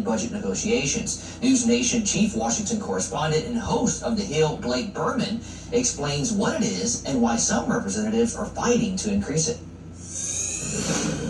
budget negotiations. News Nation chief Washington correspondent and host of The Hill, Blake Berman, explains what it is and why some representatives are fighting to increase it.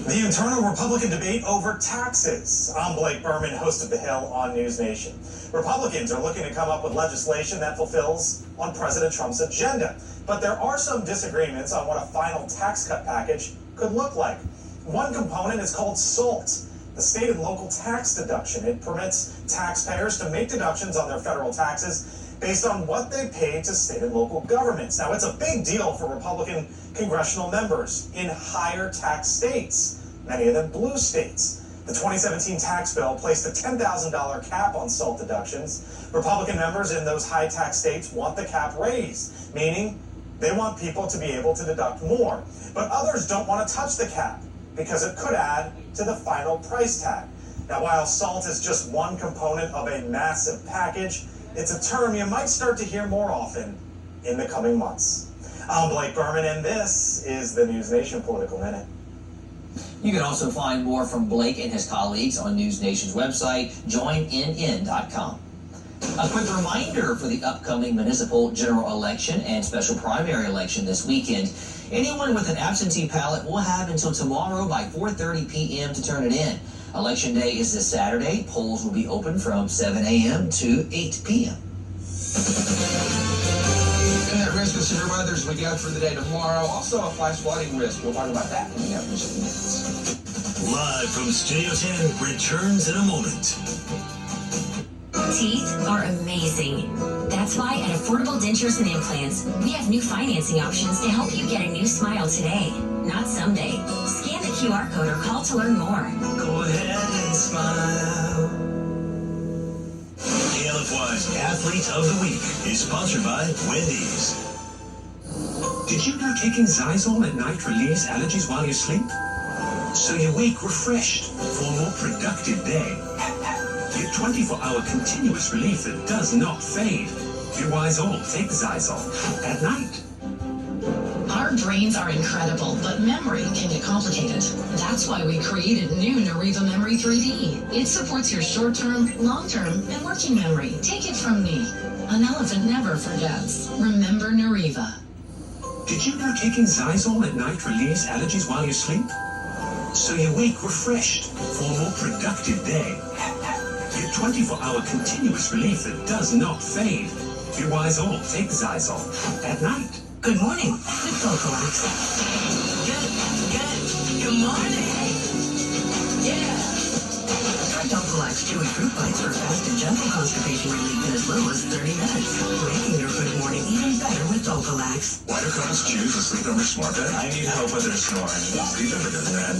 The internal Republican debate over taxes. I'm Blake Berman, host of The Hill on News Nation. Republicans are looking to come up with legislation that fulfills on President Trump's agenda. But there are some disagreements on what a final tax cut package could look like. One component is called SALT, the state and local tax deduction. It permits taxpayers to make deductions on their federal taxes based on what they pay to state and local governments. Now, it's a big deal for Republican congressional members in higher tax states, many of them blue states. The 2017 tax bill placed a $10,000 cap on SALT deductions. Republican members in those high tax states want the cap raised, meaning they want people to be able to deduct more. But others don't want to touch the cap because it could add to the final price tag. Now, while SALT is just one component of a massive package, it's a term you might start to hear more often in the coming months. I'm Blake Berman, and this is the News Nation Political Minute. You can also find more from Blake and his colleagues on News Nation's website, joinnn.com. A quick reminder for the upcoming municipal general election and special primary election this weekend. Anyone with an absentee ballot will have until tomorrow by 4:30 p.m. to turn it in. Election day is this Saturday. Polls will be open from 7 a.m. to 8 p.m. And that risk of severe weather as we go through the day tomorrow. Also a flash flooding risk. We'll talk about that coming up in just a few minutes. Live from Studio 10 returns in a moment. Teeth are amazing. That's why at Affordable Dentures and Implants, we have new financing options to help you get a new smile today, not someday. Scan the QR code or call to learn more. Go ahead and smile. KLFY's Athlete of the Week is sponsored by Wendy's. Did you know taking Zysol at night relieves allergies while you sleep? So you wake refreshed for a more productive day. Get 24-hour continuous relief that does not fade. Do Zysol. Take Zysol at night. Our brains are incredible, but memory can get complicated. That's why we created new Nariva Memory 3D. It supports your short-term, long-term, and working memory. Take it from me. An elephant never forgets. Remember Nariva. Did you know taking Zysol at night relieves allergies while you sleep? So you wake refreshed for a more productive day. Get 24-hour continuous relief that does not fade. Do Zysol. Take Zysol at night. Good morning with Vocalax. Good morning. Yeah. Try Vocalax Chewy Fruit Bites for fast and gentle constipation relief in as little as 30 minutes. Making your good morning even better with Vocalax. Why do couples choose a Sleep Number smart bed? I need help with their snoring. Sleep Number does that.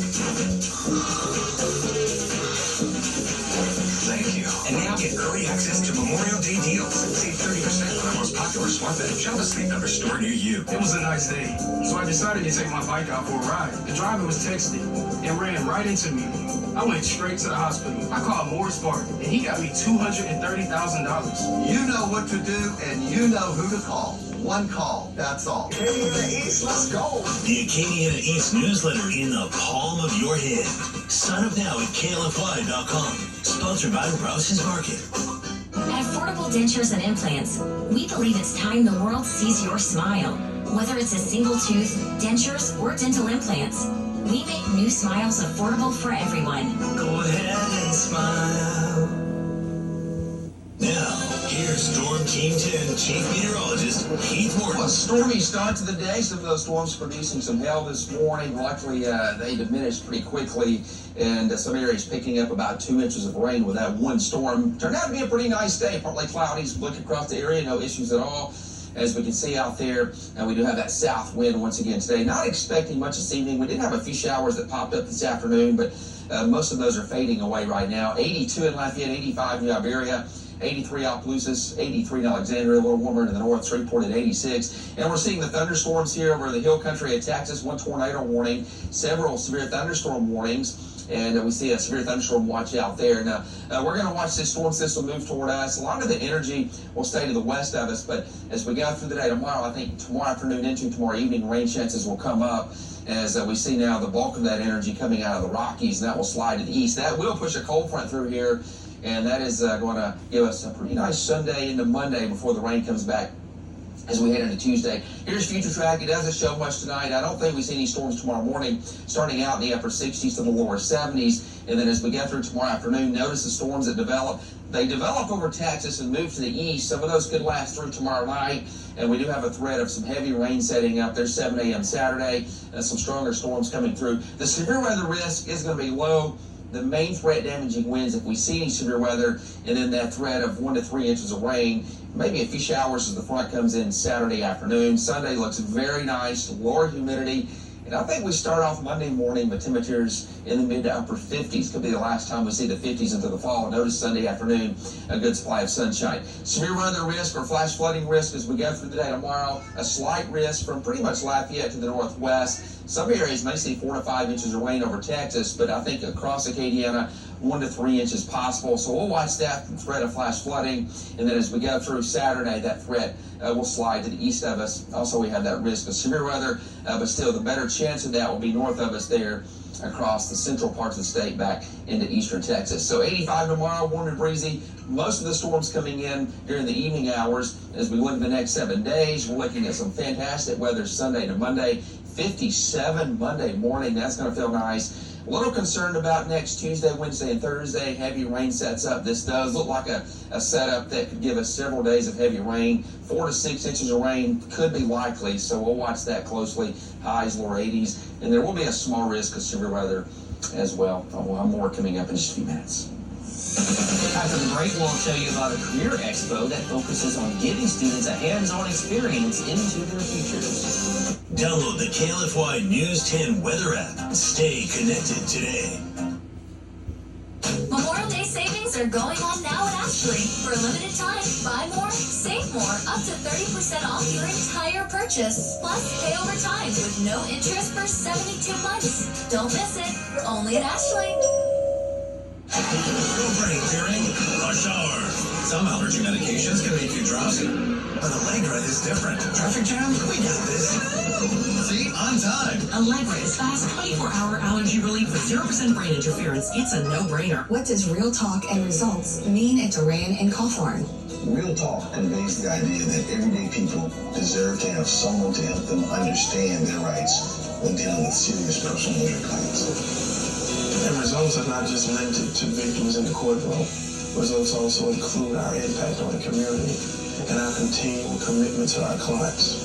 Thank you. And now get early access to Memorial Day deals. Save 30% on our most popular smart bed. Shop a Sleep Number store near you. It was a nice day, so I decided to take my bike out for a ride. The driver was texting and ran right into me. I went straight to the hospital. I called Morris Park, and he got me $230,000. You know what to do, and you know who to call. One call, that's all. Acadiana East, let's go. The Acadiana East newsletter in the palm of your hand. Sign up now at klfy.com. Sponsored by Rouse's Market. At Affordable Dentures and Implants, we believe it's time the world sees your smile. Whether it's a single tooth, dentures, or dental implants, we make new smiles affordable for everyone. Go ahead and smile. Now, here's Storm Team 10 Chief Meteorologist Keith Morton. Well, a stormy start to the day. Some of those storms producing some hail this morning. Luckily, they diminished pretty quickly, and some areas picking up about 2 inches of rain with that one storm. Turned out to be a pretty nice day. Partly cloudy, look across the area, no issues at all. As we can see out there, and we do have that south wind once again today. Not expecting much this evening. We did have a few showers that popped up this afternoon, but most of those are fading away right now. 82 in Lafayette, 85 in New Iberia, 83 Opelousas, 83 in Alexandria, a little warmer in the north, Shreveport at 86. And we're seeing the thunderstorms here over the hill country of Texas. One tornado warning, several severe thunderstorm warnings. And we see a severe thunderstorm watch out there. Now, we're going to watch this storm system move toward us. A lot of the energy will stay to the west of us, but as we go through the day tomorrow, I think tomorrow afternoon into tomorrow evening, rain chances will come up. As we see now the bulk of that energy coming out of the Rockies, and that will slide to the east. That will push a cold front through here and that is going to give us a pretty nice Sunday into Monday before the rain comes back as we head into Tuesday. Here's future track. It doesn't show much tonight. I don't think we see any storms tomorrow morning, starting out in the upper 60s to the lower 70s. And then as we get through tomorrow afternoon, notice the storms that develop. They develop over Texas and move to the east. Some of those could last through tomorrow night. And we do have a threat of some heavy rain setting up. There's 7 a.m. Saturday, and some stronger storms coming through. The severe weather risk is going to be low. The main threat damaging winds, if we see any severe weather, and then that threat of 1 to 3 inches of rain, maybe a few showers as the front comes in Saturday afternoon. Sunday looks very nice, lower humidity. And I think we start off Monday morning with temperatures in the mid to upper 50s. Could be the last time we see the 50s into the fall. Notice Sunday afternoon, a good supply of sunshine. Severe weather risk or flash flooding risk as we go through the day tomorrow. A slight risk from pretty much Lafayette to the northwest. Some areas may see 4 to 5 inches of rain over Texas, but I think across Acadiana, 1 to 3 inches possible. So we'll watch that threat of flash flooding. And then as we go through Saturday, that threat will slide to the east of us. Also, we have that risk of severe weather, but still the better chance of that will be north of us there across the central parts of the state back into eastern Texas. So 85 tomorrow, warm and breezy. Most of the storms coming in during the evening hours. As we look at the next 7 days, we're looking at some fantastic weather Sunday to Monday. 57 Monday morning. That's going to feel nice. A little concerned about next Tuesday, Wednesday, and Thursday. Heavy rain sets up. This does look like a setup that could give us several days of heavy rain. 4 to 6 inches of rain could be likely, so we'll watch that closely. Highs, lower 80s. And there will be a small risk of severe weather as well. We'll have more coming up in just a few minutes. After the break, we'll tell you about a career expo that focuses on giving students a hands-on experience into their futures. Download the KLFY News 10 weather app. Stay connected today. Memorial Day savings are going on now at Ashley. For a limited time, buy more, save more, up to 30% off your entire purchase. Plus, pay over time with no interest for 72 months. Don't miss it. Only at Ashley. No brain tearing, rush hour. Some allergy medications can make you drowsy, but Allegra is different. Traffic jam? We got this. See? On time. Allegra is fast 24-hour allergy relief with 0% brain interference. It's a no-brainer. What does real talk and results mean at Duran and Cawthorn? Real talk conveys the idea that everyday people deserve to have someone to help them understand their rights when dealing with serious personal injury claims. And results are not just limited to victims in the courtroom. Results also include our impact on the community and our continual commitment to our clients,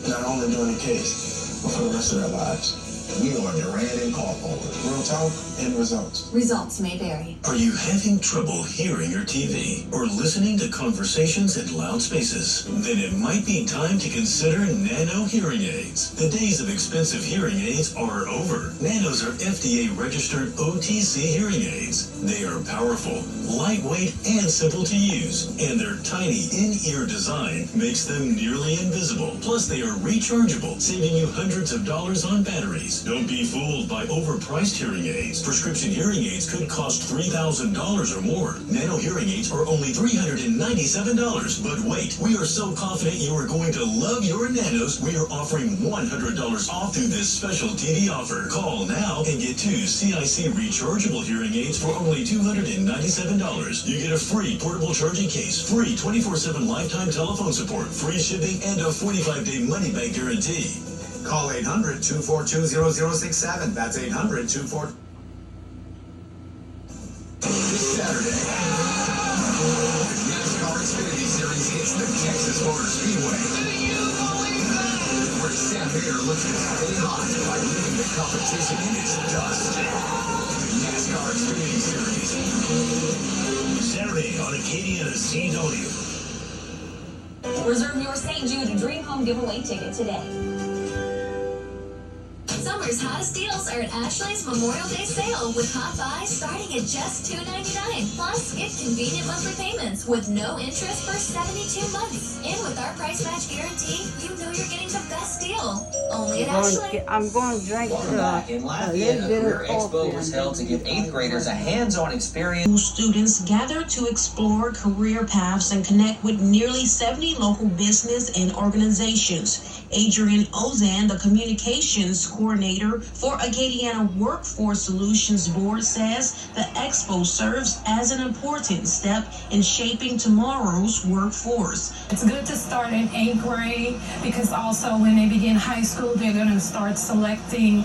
not only during the case, but for the rest of their lives. We are Duran and Cawthorn. Real talk and results. Results may vary. Are you having trouble hearing your TV or listening to conversations in loud spaces? Then it might be time to consider Nano hearing aids. The days of expensive hearing aids are over. Nanos are FDA-registered OTC hearing aids. They are powerful, lightweight, and simple to use. And their tiny in-ear design makes them nearly invisible. Plus, they are rechargeable, saving you hundreds of dollars on batteries. Don't be fooled by overpriced hearing aids. Prescription hearing aids could cost $3,000 or more. Nano hearing aids are only $397. But wait, we are so confident you are going to love your Nanos, we are offering $100 off through this special TV offer. Call now and get 2 CIC rechargeable hearing aids for only $297. You get a free portable charging case, free 24/7 lifetime telephone support, free shipping, and a 45-day money-back guarantee. Call 800-242-0067. That's 800-242. This Saturday, the NASCAR Xfinity Series hits the Texas Motor Speedway, where Sam Bader looks to stay hot by leaving the competition in its dust. The NASCAR Xfinity Series. Saturday on Acadiana CW. Reserve your St. Jude Dream Home giveaway ticket today. Summer's hottest deals are at Ashley's Memorial Day sale with hot buys starting at just $2.99. Plus, get convenient monthly payments with no interest for 72 months. And with our price match guarantee, you know you're getting the best deal. Only at Ashley. I'm going to drink Welcome back. In Lafayette, a career expo was held to give 8th graders a hands-on experience. Students gather to explore career paths and connect with nearly 70 local business and organizations. Adrian Ozan, the communications coordinator leader for Acadiana Workforce Solutions Board says the expo serves as an important step in shaping tomorrow's workforce. It's good to start in 8th grade because also when they begin high school, they're going to start selecting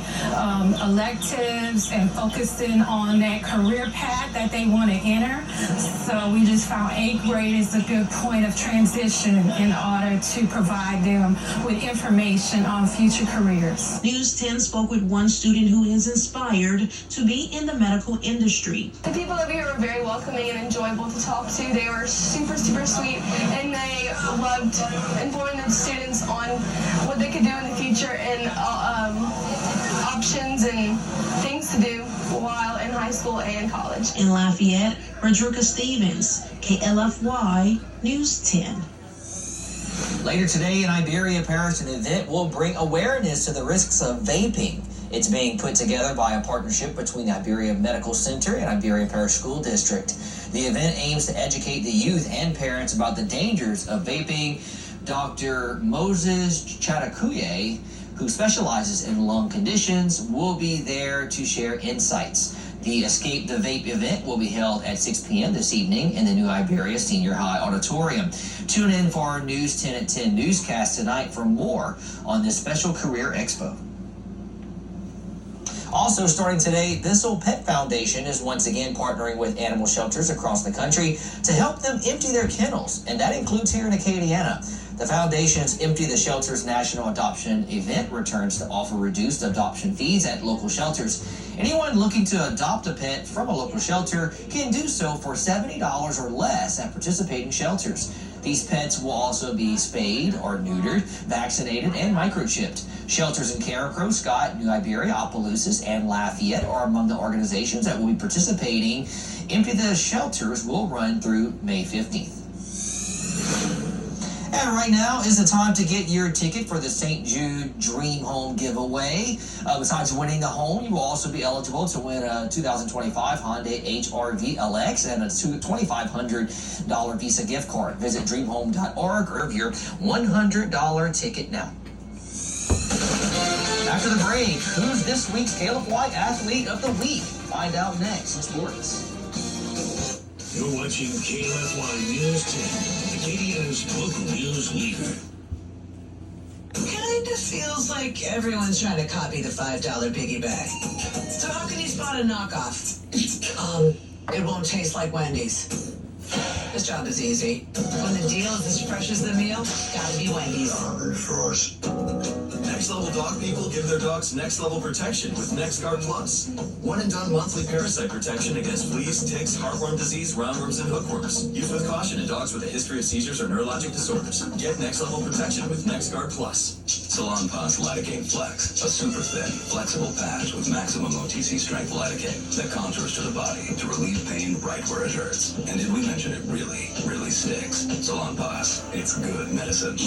electives and focusing on that career path that they want to enter. So we just found 8th grade is a good point of transition in order to provide them with information on future careers. News 10 spoke with one student who is inspired to be in the medical industry. The people over here were very welcoming and enjoyable to talk to. They were super, super sweet, and they loved informing the students on what they could do in the future and options and things to do while in high school and college. In Lafayette, Rodrika Stevens, KLFY News 10. Later today in Iberia Parish, an event will bring awareness to the risks of vaping. It's being put together by a partnership between the Iberia Medical Center and Iberia Parish School District. The event aims to educate the youth and parents about the dangers of vaping. Dr. Moses Chatakuye, who specializes in lung conditions, will be there to share insights. The Escape the Vape event will be held at 6 p.m. this evening in the New Iberia Senior High Auditorium. Tune in for our News 10 at 10 newscast tonight for more on this special career expo. Also starting today, Bissell Pet Foundation is once again partnering with animal shelters across the country to help them empty their kennels, and that includes here in Acadiana. The foundation's Empty the Shelters National Adoption event returns to offer reduced adoption fees at local shelters. Anyone looking to adopt a pet from a local shelter can do so for $70 or less at participating shelters. These pets will also be spayed or neutered, vaccinated, and microchipped. Shelters in Carencro, Scott, New Iberia, Opelousas, and Lafayette are among the organizations that will be participating. Empty the Shelters will run through May 15th. And right now is the time to get your ticket for the St. Jude Dream Home giveaway. Besides winning the home, you will also be eligible to win a 2025 Hyundai HR-V LX and a $2,500 Visa gift card. Visit dreamhome.org or your $100 ticket now. After the break, who's this week's KLFY Athlete of the Week? Find out next in sports. You're watching KLFY News 10, Acadiana's local news leader. Kinda feels like everyone's trying to copy the $5 piggyback. So how can you spot a knockoff? It won't taste like Wendy's. This job is easy. When the deal is as fresh as the meal, gotta be Wendy's. Next level dog people give their dogs next level protection with NexGard Plus. One and done monthly parasite protection against fleas, ticks, heartworm disease, roundworms, and hookworms. Used with caution in dogs with a history of seizures or neurologic disorders. Get next level protection with NexGard Plus. Salon Pass Lidocaine Flex, a super thin, flexible patch with maximum OTC strength lidocaine that contours to the body to relieve pain right where it hurts. And did we mention it really, really sticks? Salon Pass, it's good medicine.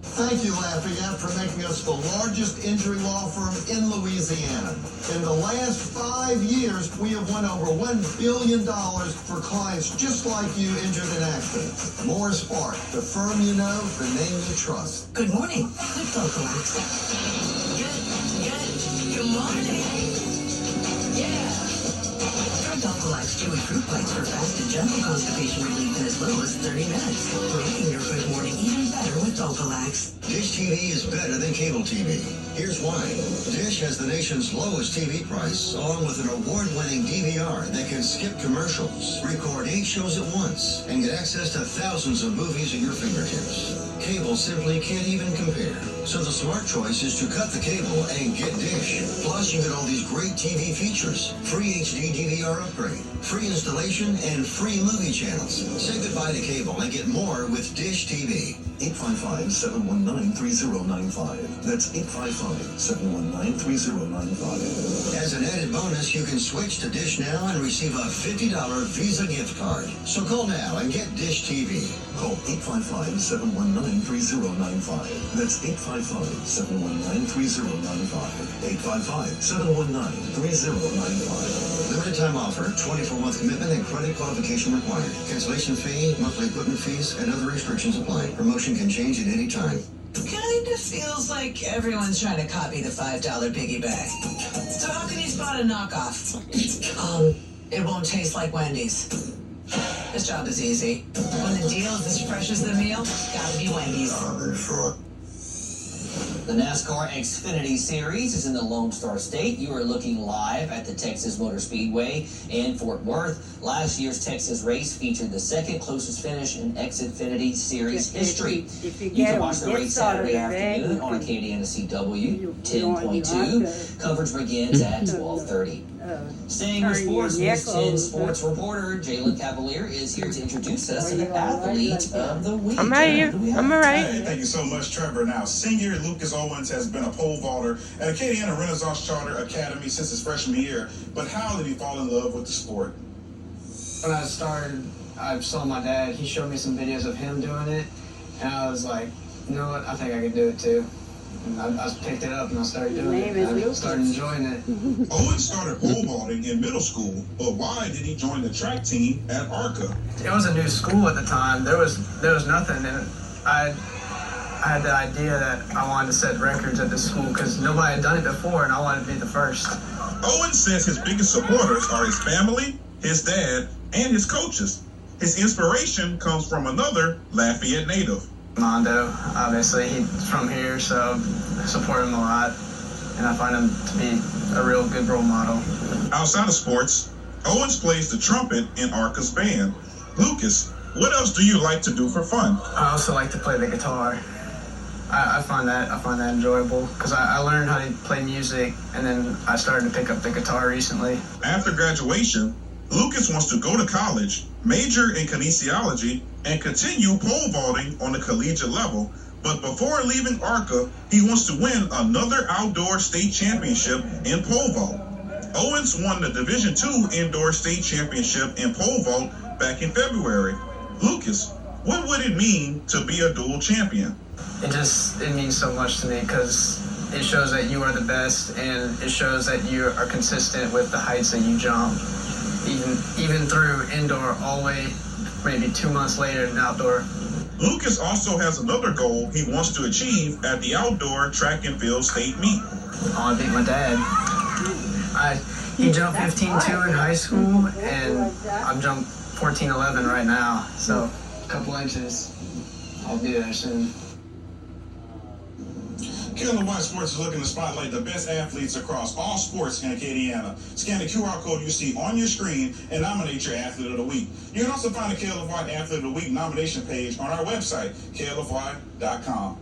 Thank you, Lafayette, for making us the largest injury law firm in Louisiana. In the last 5 years, we have won over $1 billion for clients just like you injured in accidents. Morris Park, the firm you know, the name you trust. Good morning. With Vocalax. Good morning. Yeah. Try Vocalax chewy fruit bites for fast and gentle constipation relief in as little as 30 minutes. Making your good morning even better with Vocalax. Dish TV is better than cable TV. Here's why. Dish has the nation's lowest TV price, along with an award-winning DVR that can skip commercials, record 8 shows at once, and get access to thousands of movies at your fingertips. Cable simply can't even compare. So the smart choice is to cut the cable and get Dish. Plus, you get all these great TV features, free HD DVR upgrade, free installation, and free movie channels. Say goodbye to cable and get more with Dish TV. 855-719-3095. That's 855-719-3095. As an added bonus, you can switch to Dish now and receive a $50 Visa gift card. So call now and get Dish TV. Call 855-719-3095. That's 855-719-3095. 855-719-3095. Limited time offer, 24-month commitment and credit qualification required. Cancellation fee, monthly equipment fees, and other restrictions apply. Promotion can change at any time. Kinda feels like everyone's trying to copy the $5 piggy bag. So how can you spot a knockoff? It won't taste like Wendy's. This job is easy. When the deal is as fresh as the meal, gotta be Wendy's. The NASCAR Xfinity Series is in the Lone Star State. You are looking live at the Texas Motor Speedway in Fort Worth. Last year's Texas race featured the second closest finish in Xfinity Series history. You can watch the race Saturday afternoon on Acadiana CW 10.2. Coverage begins at 12:30. Staying with sports, News 10 sports reporter Jalen Cavalier is here to introduce us to the athlete of the week. I'm right here. I'm all right. Hey, thank you so much, Trevor. Now, senior Lucas Owens has been a pole vaulter at Acadiana Renaissance Charter Academy since his freshman year. But how did he fall in love with the sport? When I started, I saw my dad. He showed me some videos of him doing it, and I was like, you know what? I think I could do it too. And I picked it up and I started doing it. I started enjoying it. Owens started pole vaulting in middle school, but why did he join the track team at ARCA? It was a new school at the time. There was nothing, and I had the idea that I wanted to set records at this school because nobody had done it before, and I wanted to be the first. Owens says his biggest supporters are his family, his dad, and his coaches. His inspiration comes from another Lafayette native. Mondo, obviously, he's from here, so I support him a lot, and I find him to be a real good role model. Outside of sports, Owens plays the trumpet in ARCA's band. Lucas, what else do you like to do for fun? I also like to play the guitar. I find that enjoyable because I learned how to play music, and then I started to pick up the guitar recently. After graduation, Lucas wants to go to college, major in kinesiology, and continue pole vaulting on the collegiate level. But before leaving ARCA, he wants to win another outdoor state championship in pole vault. Owens won the Division II indoor state championship in pole vault back in February. Lucas, what would it mean to be a dual champion? It means so much to me because it shows that you are the best, and it shows that you are consistent with the heights that you jump. Even through indoor, all the way maybe 2 months later in outdoor. Lucas also has another goal he wants to achieve at the outdoor track and field state meet. I want to beat my dad. He jumped 15.2 in high school, and I'm jumped 14.11 right now. So a couple inches, I'll be there soon. KLOY Sports is looking to spotlight the best athletes across all sports in Acadiana. Scan the QR code you see on your screen and nominate your Athlete of the Week. You can also find the KLOY Athlete of the Week nomination page on our website, KLOY.com.